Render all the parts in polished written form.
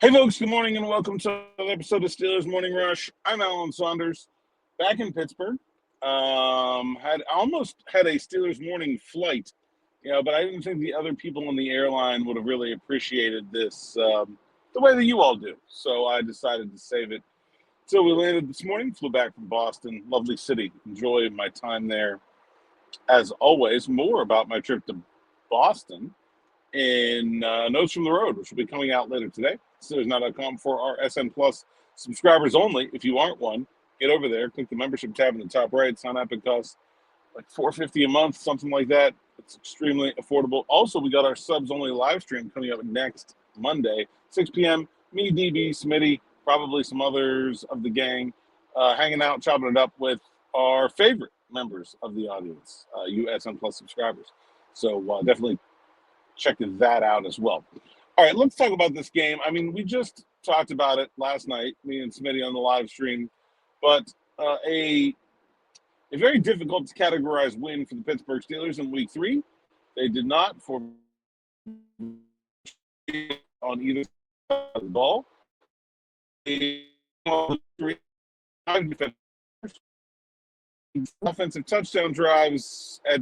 Hey, folks, good morning and welcome to another episode of Steelers Morning Rush. I'm Alan Saunders, back in Pittsburgh. Had almost had a Steelers morning flight, but I didn't think the other people on the airline would have really appreciated this the way that you all do. So I decided to save it till we landed this morning. Flew back from Boston, lovely city. Enjoyed my time there. As always, more about my trip to Boston in Notes from the Road, which will be coming out later today. Steelersnow.com for our SN Plus subscribers only. If you aren't one, get over there, click the membership tab in the top right, sign up. It costs like $4.50 a month, something like that. It's extremely affordable. Also, we got our subs only live stream coming up next Monday, 6 p.m. Me, DB, Smitty, probably some others of the gang, hanging out, chopping it up with our favorite members of the audience, you SN Plus subscribers. So definitely check that out as well. All right, let's talk about this game. I mean, we just talked about it last night, me and Smitty on the live stream, but a very difficult to categorize win for the Pittsburgh Steelers in Week 3. They did not for on either side of the ball. Offensive touchdown drives at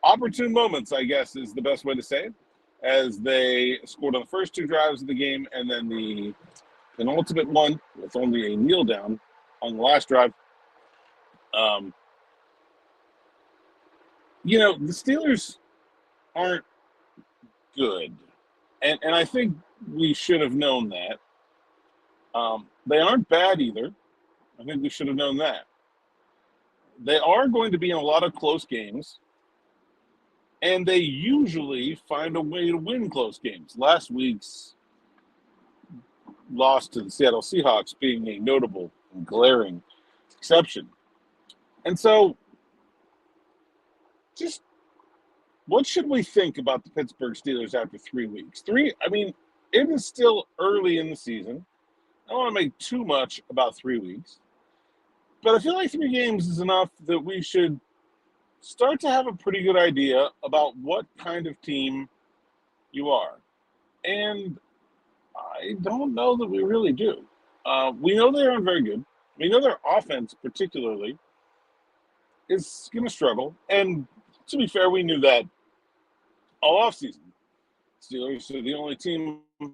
opportune moments, I guess, is the best way to say it, as they scored on the first two drives of the game, and then the penultimate one with only a kneel down on the last drive. The Steelers aren't good, and I think we should have known that. They aren't bad either. I think we should have known that. They are going to be in a lot of close games, and they usually find a way to win close games. Last week's loss to the Seattle Seahawks being a notable and glaring exception. And so, just what should we think about the Pittsburgh Steelers after 3 weeks? It is still early in the season. I don't want to make too much about 3 weeks, but I feel like 3 games is enough that we should start to have a pretty good idea about what kind of team you are. And I don't know that we really do. We know they aren't very good. We know their offense, particularly, is going to struggle. And to be fair, we knew that all offseason. Steelers are the only team with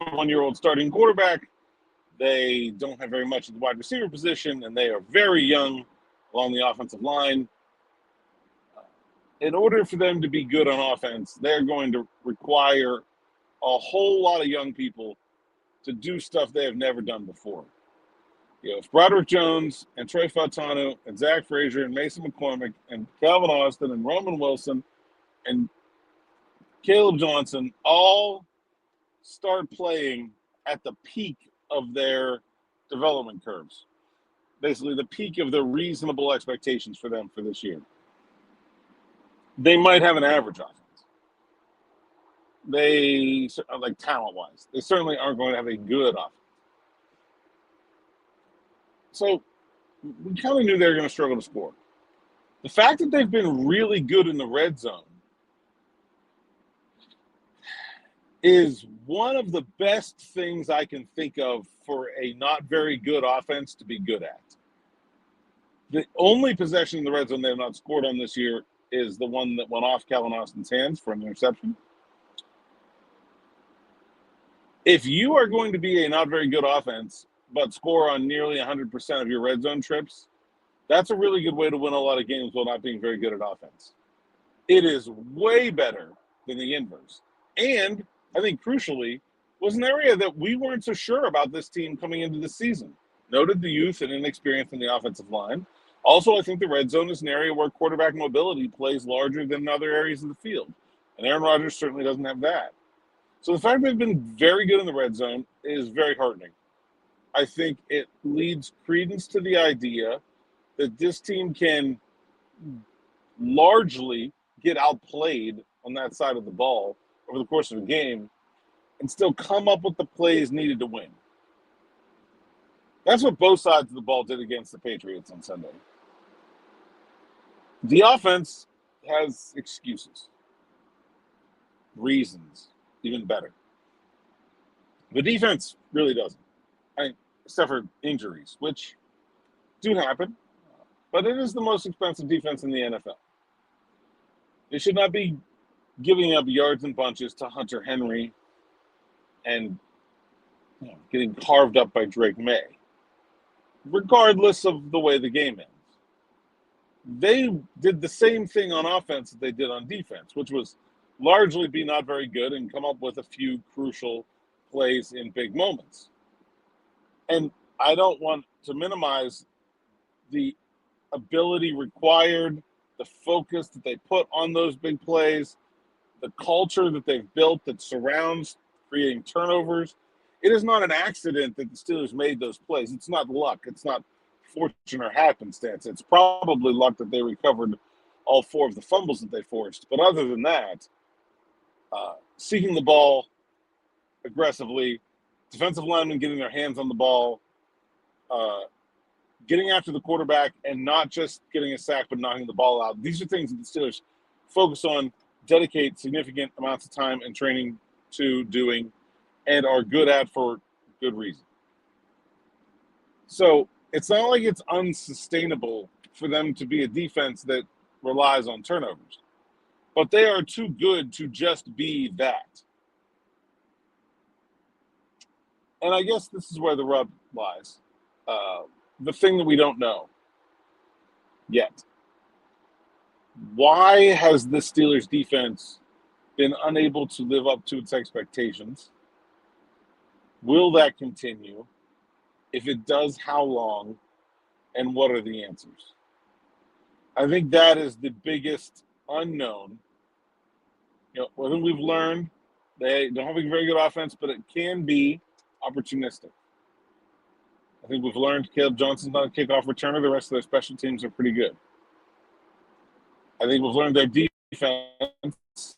a 1-year-old starting quarterback. They don't have very much at the wide receiver position, and they are very young along the offensive line. In order for them to be good on offense, they're going to require a whole lot of young people to do stuff they have never done before. If Broderick Jones and Trey Fautanu and Zach Frazier and Mason McCormick and Calvin Austin and Roman Wilson and Caleb Johnson all start playing at the peak of their development curves, basically the peak of the reasonable expectations for them for this year, they might have an average offense. They, like talent-wise, they certainly aren't going to have a good offense. So we kind of knew they were going to struggle to score. The fact that they've been really good in the red zone is one of the best things I can think of for a not very good offense to be good at. The only possession in the red zone they have not scored on this year is the one that went off Calvin Austin's hands for an interception. If you are going to be a not very good offense, but score on nearly 100% of your red zone trips, that's a really good way to win a lot of games while not being very good at offense. It is way better than the inverse. And I think crucially was an area that we weren't so sure about this team coming into the season. Noted the youth and inexperience in the offensive line. Also, I think the red zone is an area where quarterback mobility plays larger than other areas of the field. And Aaron Rodgers certainly doesn't have that. So the fact they've been very good in the red zone is very heartening. I think it leads credence to the idea that this team can largely get outplayed on that side of the ball over the course of a game and still come up with the plays needed to win. That's what both sides of the ball did against the Patriots on Sunday. The offense has excuses, reasons, even better. The defense really doesn't. Except for injuries, which do happen, but it is the most expensive defense in the NFL. They should not be giving up yards and bunches to Hunter Henry and getting carved up by Drake May, regardless of the way the game ends. They did the same thing on offense that they did on defense, which was largely be not very good and come up with a few crucial plays in big moments. And I don't want to minimize the ability required, the focus that they put on those big plays, the culture that they've built that surrounds creating turnovers. It is not an accident that the Steelers made those plays. It's not luck. It's not fortune or happenstance. It's probably luck that they recovered all 4 of the fumbles that they forced. But other than that, seeking the ball aggressively, defensive linemen getting their hands on the ball, getting after the quarterback, and not just getting a sack but knocking the ball out. These are things that the Steelers focus on, dedicate significant amounts of time and training to doing, and are good at for good reason. So it's not like it's unsustainable for them to be a defense that relies on turnovers. But they are too good to just be that. And I guess this is where the rub lies. The thing that we don't know yet. Why has the Steelers defense been unable to live up to its expectations? Will that continue? If it does, how long? And what are the answers? I think that is the biggest unknown. I think we've learned they don't have a very good offense, but it can be opportunistic. I think we've learned Caleb Johnson's not a kickoff returner. The rest of their special teams are pretty good. I think we've learned their defense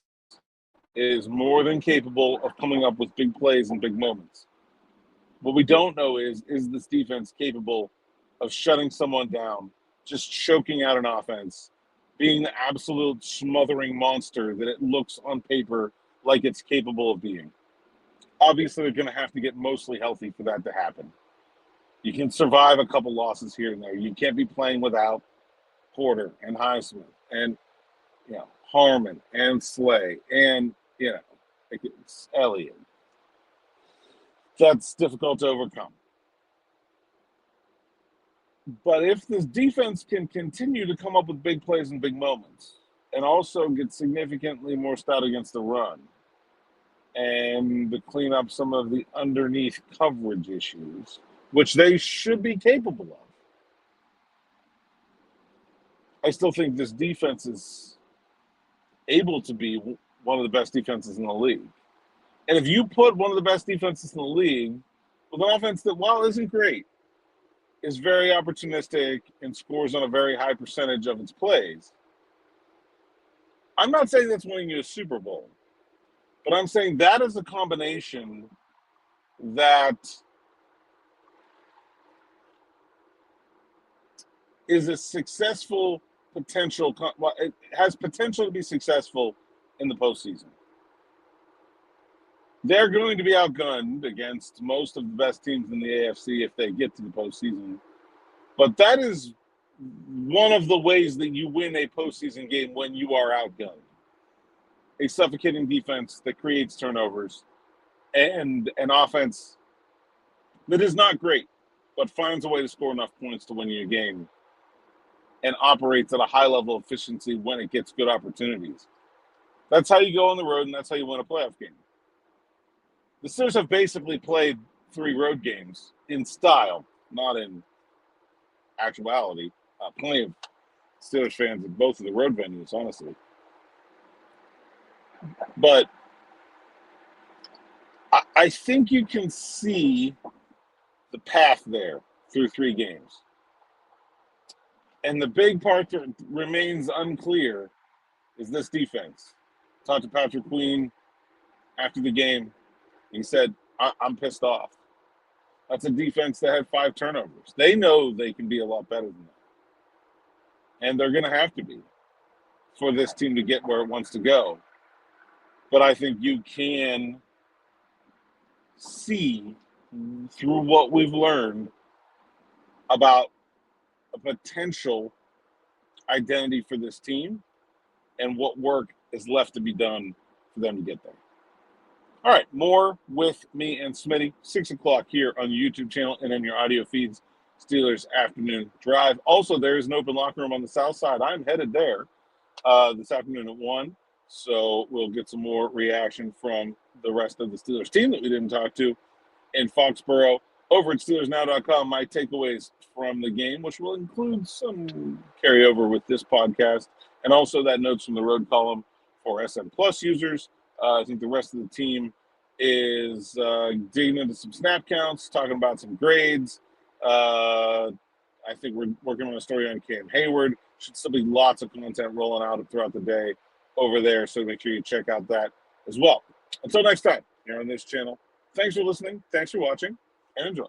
is more than capable of coming up with big plays and big moments. What we don't know is this defense capable of shutting someone down, just choking out an offense, being the absolute smothering monster that it looks on paper like it's capable of being. Obviously, they're going to have to get mostly healthy for that to happen. You can survive a couple losses here and there. You can't be playing without Porter and Highsmith and Harmon and Slay and Elliott. That's difficult to overcome. But if this defense can continue to come up with big plays and big moments, and also get significantly more stout against the run, and to clean up some of the underneath coverage issues, which they should be capable of, I still think this defense is able to be one of the best defenses in the league. And if you put one of the best defenses in the league with an offense that, while isn't great, is very opportunistic and scores on a very high percentage of its plays, I'm not saying that's winning you a Super Bowl, but I'm saying that is a combination that is a successful potential. Well, it has potential to be successful in the postseason. They're going to be outgunned against most of the best teams in the AFC if they get to the postseason. But that is one of the ways that you win a postseason game, when you are outgunned. A suffocating defense that creates turnovers, and an offense that is not great, but finds a way to score enough points to win you a game, and operates at a high level of efficiency when it gets good opportunities. That's how you go on the road, and that's how you win a playoff game. The Steelers have basically played 3 road games in style, not in actuality. Plenty of Steelers fans at both of the road venues, honestly. But I think you can see the path there through 3 games. And the big part that remains unclear is this defense. Talked to Patrick Queen after the game. He said, I'm pissed off. That's a defense that had 5 turnovers. They know they can be a lot better than that. And they're going to have to be for this team to get where it wants to go. but I think you can see through what we've learned about a potential identity for this team and what work is left to be done for them to get there. All right, more with me and Smitty, 6 o'clock here on the YouTube channel and in your audio feeds, Steelers Afternoon Drive. Also, there is an open locker room on the south side. I'm headed there this afternoon at 1, so we'll get some more reaction from the rest of the Steelers team that we didn't talk to in Foxborough. Over at SteelersNow.com, my takeaways from the game, which will include some carryover with this podcast, and also that notes from the road column for SN Plus users. I think the rest of the team is digging into some snap counts, talking about some grades. I think we're working on a story on Cam Hayward. Should still be lots of content rolling out throughout the day over there, so make sure you check out that as well. Until next time, here on this channel, thanks for listening, thanks for watching, and enjoy.